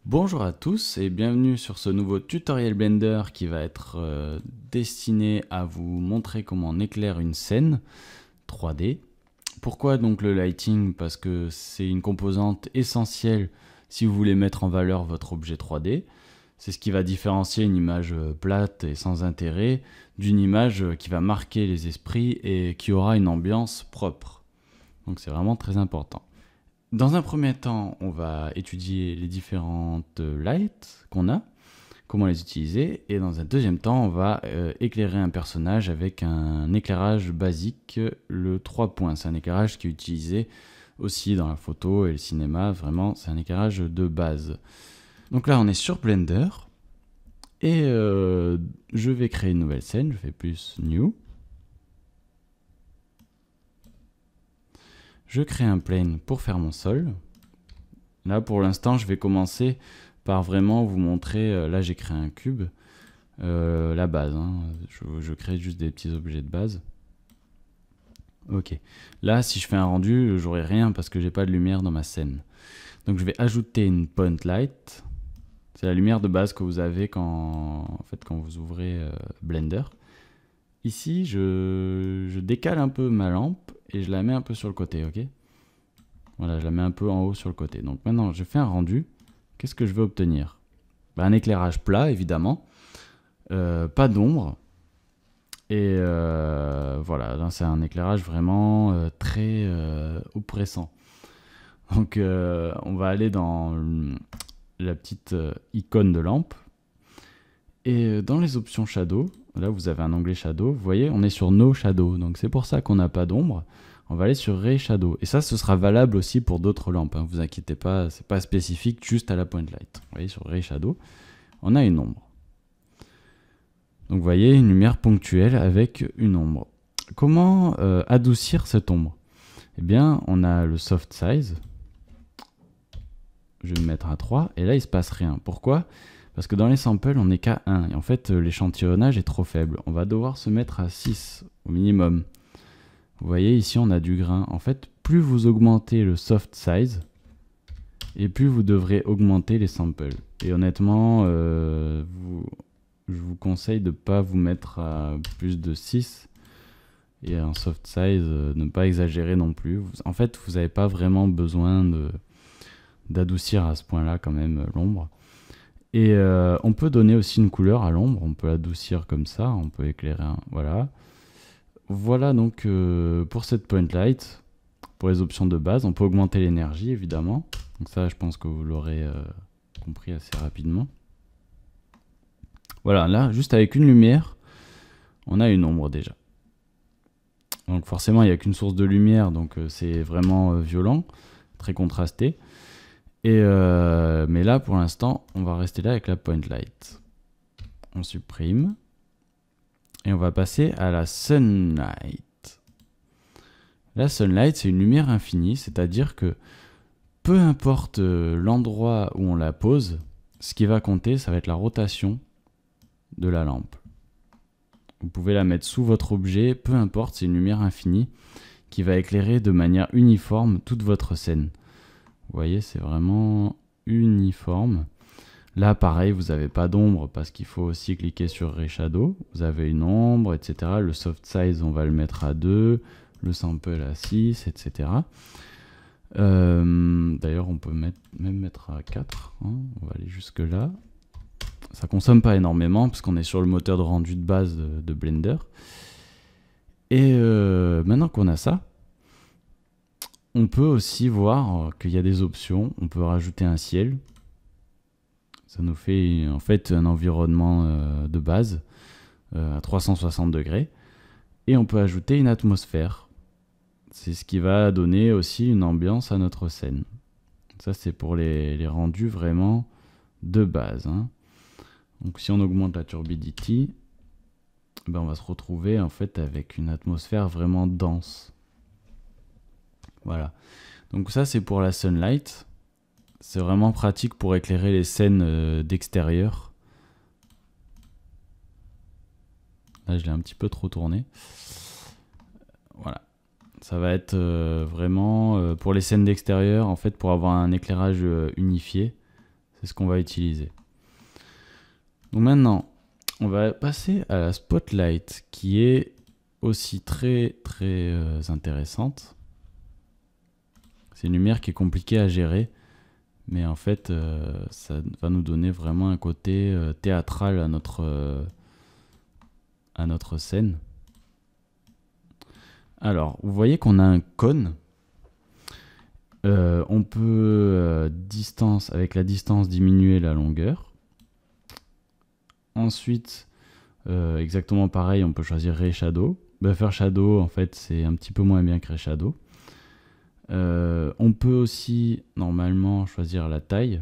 Bonjour à tous et bienvenue sur ce nouveau tutoriel Blender qui va être destiné à vous montrer comment on éclaire une scène 3D. Pourquoi donc le lighting? Parce que c'est une composante essentielle si vous voulez mettre en valeur votre objet 3D. C'est ce qui va différencier une image plate et sans intérêt d'une image qui va marquer les esprits et qui aura une ambiance propre. Donc c'est vraiment très important. Dans un premier temps, on va étudier les différentes lights qu'on a, comment les utiliser, et dans un deuxième temps, on va éclairer un personnage avec un éclairage basique, le 3 points. C'est un éclairage qui est utilisé aussi dans la photo et le cinéma, vraiment, c'est un éclairage de base. Donc là, on est sur Blender, et je vais créer une nouvelle scène, je fais plus New. Je crée un plane pour faire mon sol. Là, pour l'instant, je vais commencer par vraiment vous montrer. Là, j'ai créé un cube, la base. Je crée juste des petits objets de base. Ok. Là, si je fais un rendu, j'aurai rien parce que j'ai pas de lumière dans ma scène. Donc, je vais ajouter une point light. C'est la lumière de base que vous avez quand vous ouvrez Blender. Ici, je décale un peu ma lampe et je la mets un peu sur le côté, ok? Voilà, je la mets un peu en haut sur le côté. Donc maintenant, je fais un rendu. Qu'est-ce que je veux obtenir? Un éclairage plat, évidemment. Pas d'ombre. Et voilà, là c'est un éclairage vraiment très oppressant. Donc on va aller dans la petite icône de lampe. Et dans les options Shadow, là vous avez un onglet Shadow. Vous voyez, on est sur No Shadow. Donc c'est pour ça qu'on n'a pas d'ombre. On va aller sur Ray Shadow. Et ça, ce sera valable aussi pour d'autres lampes. Vous inquiétez pas, c'est pas spécifique juste à la point light. Vous voyez, sur Ray Shadow, on a une ombre. Donc vous voyez, une lumière ponctuelle avec une ombre. Comment adoucir cette ombre? Eh bien, on a le soft size. Je vais me mettre à 3. Et là, il se passe rien. Pourquoi? Parce que dans les samples, on n'est qu'à 1. Et en fait, l'échantillonnage est trop faible. On va devoir se mettre à 6 au minimum. Vous voyez, ici, on a du grain. En fait, plus vous augmentez le soft size, et plus vous devrez augmenter les samples. Et honnêtement, je vous conseille de ne pas vous mettre à plus de 6. Et un soft size, ne pas exagérer non plus. En fait, vous n'avez pas vraiment besoin d'adoucir à ce point-là quand même l'ombre. Et on peut donner aussi une couleur à l'ombre. On peut l'adoucir comme ça. On peut éclairer un... Voilà. Voilà donc pour cette point light, pour les options de base, on peut augmenter l'énergie évidemment. Donc ça, je pense que vous l'aurez compris assez rapidement. Voilà, là, juste avec une lumière, on a une ombre déjà. Donc forcément, il n'y a qu'une source de lumière, donc c'est vraiment violent, très contrasté. Et mais là, pour l'instant, on va rester là avec la point light. On supprime. Et on va passer à la sunlight. La sunlight, c'est une lumière infinie, c'est-à-dire que peu importe l'endroit où on la pose, ce qui va compter, ça va être la rotation de la lampe. Vous pouvez la mettre sous votre objet, peu importe, c'est une lumière infinie qui va éclairer de manière uniforme toute votre scène. Vous voyez, c'est vraiment uniforme. Là, pareil, vous n'avez pas d'ombre parce qu'il faut aussi cliquer sur Ray Shadow. Vous avez une ombre, etc. Le soft size, on va le mettre à 2. Le sample à 6, etc. D'ailleurs, on peut même mettre à 4. On va aller jusque là. Ça consomme pas énormément parce qu'on est sur le moteur de rendu de base de Blender. Et maintenant qu'on a ça, on peut aussi voir qu'il y a des options. On peut rajouter un ciel. Ça nous fait en fait un environnement de base à 360 degrés. Et on peut ajouter une atmosphère. C'est ce qui va donner aussi une ambiance à notre scène. Ça, c'est pour les rendus vraiment de base. Donc si on augmente la turbidity, on va se retrouver en fait avec une atmosphère vraiment dense. Voilà. Donc ça, c'est pour la sunlight. C'est vraiment pratique pour éclairer les scènes d'extérieur. Là, je l'ai un petit peu trop tourné. Voilà. Ça va être vraiment pour les scènes d'extérieur, en fait, pour avoir un éclairage unifié. C'est ce qu'on va utiliser. Donc maintenant, on va passer à la spotlight qui est aussi très intéressante. C'est une lumière qui est compliquée à gérer, mais en fait, ça va nous donner vraiment un côté théâtral à notre scène. Alors, vous voyez qu'on a un cône. On peut, avec la distance, diminuer la longueur. Ensuite, exactement pareil, on peut choisir Ray Shadow. Buffer Shadow, en fait, c'est un petit peu moins bien que Ray Shadow. On peut aussi, normalement, choisir la taille.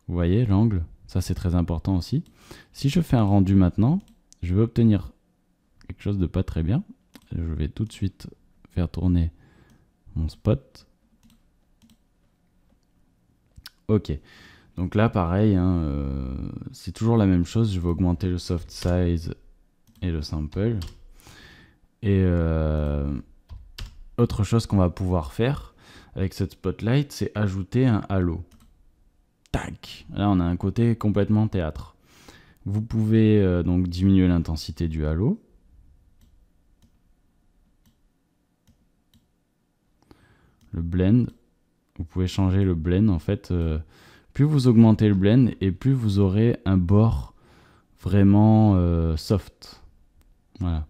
Vous voyez, l'angle. Ça, c'est très important aussi. Si je fais un rendu maintenant, je vais obtenir quelque chose de pas très bien. Je vais tout de suite faire tourner mon spot. Ok. Donc là, pareil, hein, c'est toujours la même chose. Je vais augmenter le soft size et le sample. Et autre chose qu'on va pouvoir faire avec cette spotlight, c'est ajouter un halo. Tac. Là, on a un côté complètement théâtre. Vous pouvez donc diminuer l'intensité du halo. Le blend, vous pouvez changer le blend en fait. Plus vous augmentez le blend et plus vous aurez un bord vraiment soft. Voilà.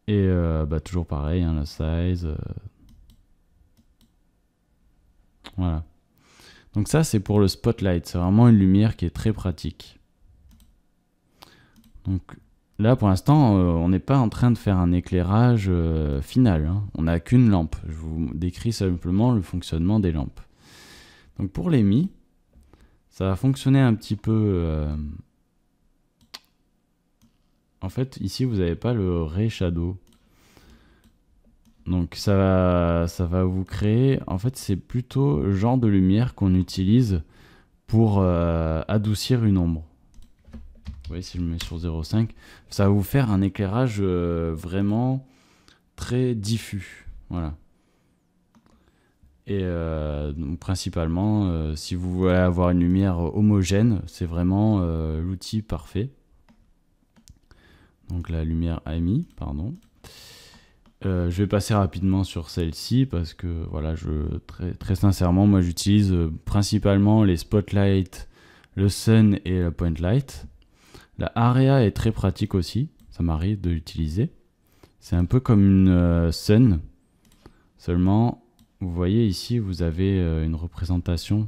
Et toujours pareil, hein, la size. Voilà. Donc ça, c'est pour le spotlight. C'est vraiment une lumière qui est très pratique. Donc là, pour l'instant, on n'est pas en train de faire un éclairage final. Hein. On n'a qu'une lampe. Je vous décris simplement le fonctionnement des lampes. Donc pour les mi, ça va fonctionner un petit peu... En fait, ici, vous n'avez pas le Ray Shadow. Donc ça va vous créer... En fait, c'est plutôt le genre de lumière qu'on utilise pour adoucir une ombre. Vous voyez, si je me mets sur 0,5, ça va vous faire un éclairage vraiment très diffus. Voilà. Et donc, principalement, si vous voulez avoir une lumière homogène, c'est vraiment l'outil parfait. Donc la lumière AMI, pardon. Je vais passer rapidement sur celle-ci parce que voilà, très sincèrement, moi j'utilise principalement les spotlights, le sun et la point light. La area est très pratique aussi, ça m'arrive de l'utiliser. C'est un peu comme une sun, seulement vous voyez ici vous avez une représentation.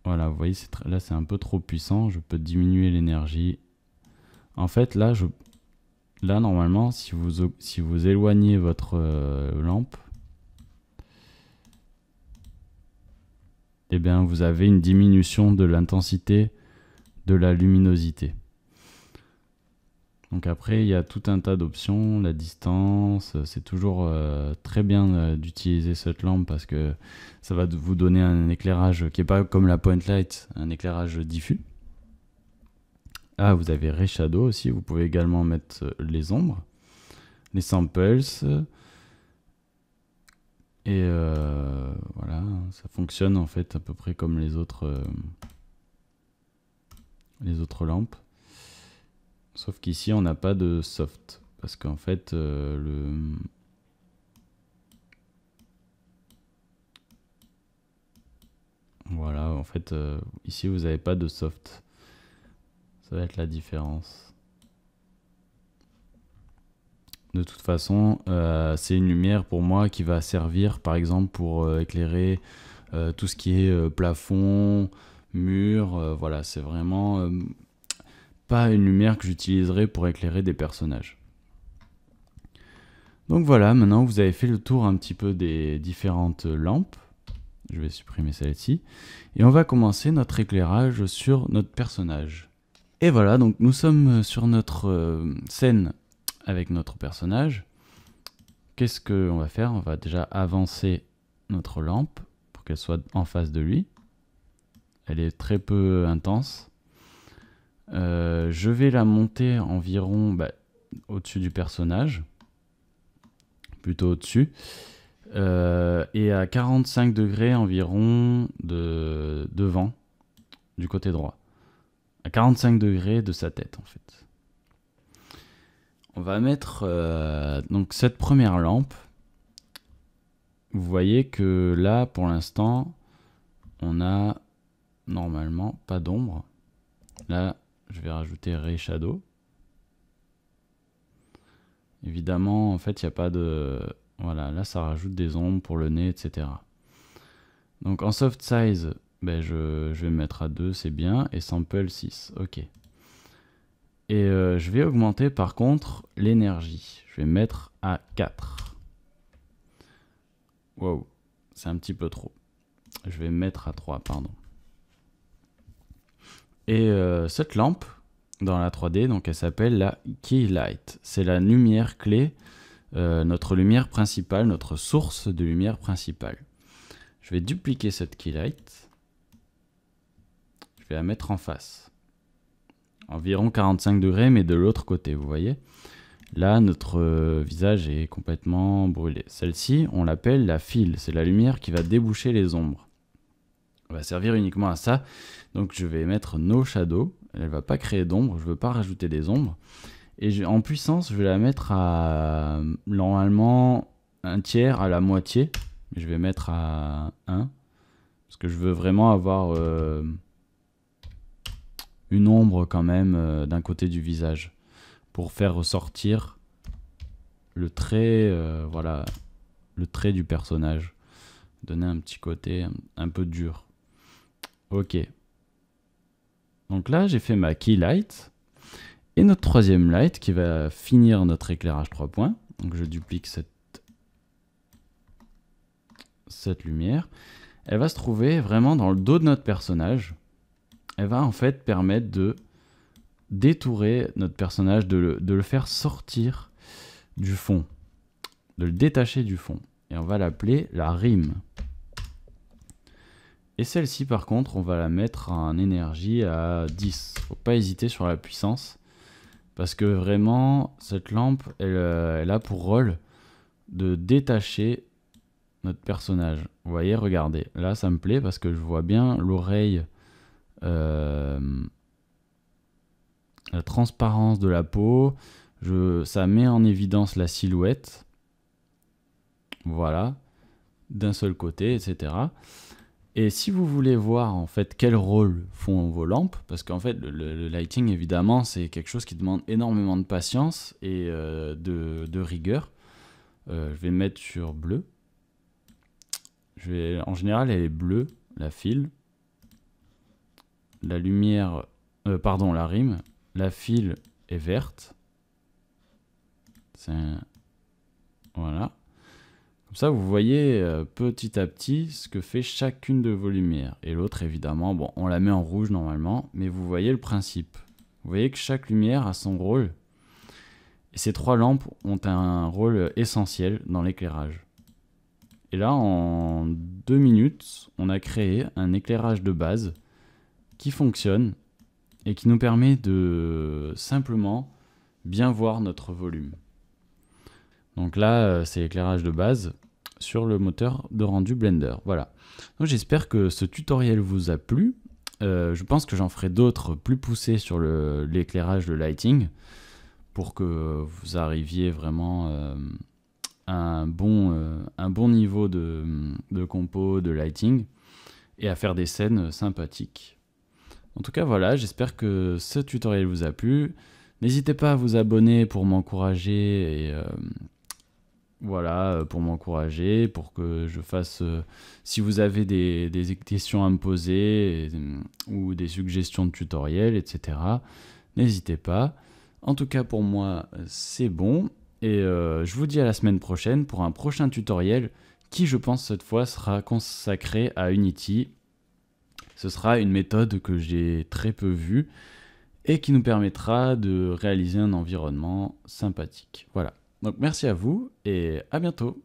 Voilà, vous voyez là c'est un peu trop puissant, je peux diminuer l'énergie. En fait là normalement si vous éloignez votre lampe, eh bien vous avez une diminution de l'intensité de la luminosité. Donc après il y a tout un tas d'options, la distance, c'est toujours très bien d'utiliser cette lampe parce que ça va vous donner un éclairage qui n'est pas comme la point light, un éclairage diffus. Ah, vous avez Ray Shadow aussi, vous pouvez également mettre les ombres, les samples, et voilà, ça fonctionne en fait à peu près comme les autres lampes. Sauf qu'ici, on n'a pas de soft. Parce qu'en fait, voilà, en fait, ici, vous n'avez pas de soft. Ça va être la différence. De toute façon, c'est une lumière pour moi qui va servir, par exemple, pour éclairer tout ce qui est plafond, mur. Voilà, c'est vraiment... pas une lumière que j'utiliserai pour éclairer des personnages. Donc voilà, maintenant vous avez fait le tour un petit peu des différentes lampes. Je vais supprimer celle-ci. Et on va commencer notre éclairage sur notre personnage. Et voilà, donc nous sommes sur notre scène avec notre personnage. Qu'est-ce qu'on va faire? On va déjà avancer notre lampe pour qu'elle soit en face de lui. Elle est très peu intense. Je vais la monter environ au-dessus du personnage, plutôt au-dessus. et à 45 degrés environ de vent du côté droit. À 45 degrés de sa tête en fait. On va mettre donc cette première lampe. Vous voyez que là pour l'instant on a normalement pas d'ombre. Là je vais rajouter Ray Shadow. Évidemment en fait il n'y a pas de... Voilà, là ça rajoute des ombres pour le nez, etc. Donc en soft size, ben je vais mettre à 2, c'est bien, et sample 6, ok. Et je vais augmenter par contre l'énergie. Je vais mettre à 4. Wow, c'est un petit peu trop. Je vais mettre à 3, pardon. Et cette lampe, dans la 3D, donc elle s'appelle la Key Light. C'est la lumière clé, notre lumière principale, notre source de lumière principale. Je vais dupliquer cette Key Light. Je vais la mettre en face. Environ 45 degrés, mais de l'autre côté, vous voyez. Là, notre visage est complètement brûlé. Celle-ci, on l'appelle la fill. C'est la lumière qui va déboucher les ombres. Elle va servir uniquement à ça. Donc, je vais mettre No Shadow. Elle ne va pas créer d'ombre. Je ne veux pas rajouter des ombres. Et en puissance, je vais la mettre à normalement un tiers à la moitié. Je vais mettre à 1. Parce que je veux vraiment avoir une ombre quand même d'un côté du visage. Pour faire ressortir le trait, voilà, le trait du personnage. Donner un petit côté un peu dur. Ok. Donc là, j'ai fait ma key light. Et notre troisième light qui va finir notre éclairage 3 points. Donc je duplique cette lumière. Elle va se trouver vraiment dans le dos de notre personnage. Elle va en fait permettre de détourer notre personnage, de le faire sortir du fond, de le détacher du fond. Et on va l'appeler la rime. Et celle-ci par contre, on va la mettre en énergie à 10. Faut pas hésiter sur la puissance. Parce que vraiment, cette lampe, elle a pour rôle de détacher notre personnage. Vous voyez, regardez. Là, ça me plaît parce que je vois bien l'oreille, la transparence de la peau. Ça met en évidence la silhouette. Voilà. D'un seul côté, etc. Et si vous voulez voir en fait quel rôle font vos lampes, parce qu'en fait le lighting évidemment c'est quelque chose qui demande énormément de patience et de rigueur. Je vais mettre sur bleu. En général elle est bleue, la file. La lumière, la rime. La file est verte. Voilà. Comme ça, vous voyez petit à petit ce que fait chacune de vos lumières. Et l'autre, évidemment, bon, on la met en rouge normalement, mais vous voyez le principe. Vous voyez que chaque lumière a son rôle. Et ces 3 lampes ont un rôle essentiel dans l'éclairage. Et là, en 2 minutes, on a créé un éclairage de base qui fonctionne et qui nous permet de simplement bien voir notre volume. Donc là, c'est l'éclairage de base sur le moteur de rendu Blender. Voilà. Donc j'espère que ce tutoriel vous a plu. Je pense que j'en ferai d'autres plus poussés sur l'éclairage, le lighting, pour que vous arriviez vraiment à un bon niveau de compo, de lighting, et à faire des scènes sympathiques. En tout cas, voilà, j'espère que ce tutoriel vous a plu. N'hésitez pas à vous abonner pour m'encourager et voilà, pour m'encourager, pour que je fasse... si vous avez des questions à me poser ou des suggestions de tutoriels, etc., n'hésitez pas. En tout cas, pour moi, c'est bon. Et je vous dis à la semaine prochaine pour un prochain tutoriel qui, je pense, cette fois, sera consacré à Unity. Ce sera une méthode que j'ai très peu vue et qui nous permettra de réaliser un environnement sympathique. Voilà. Donc merci à vous et à bientôt.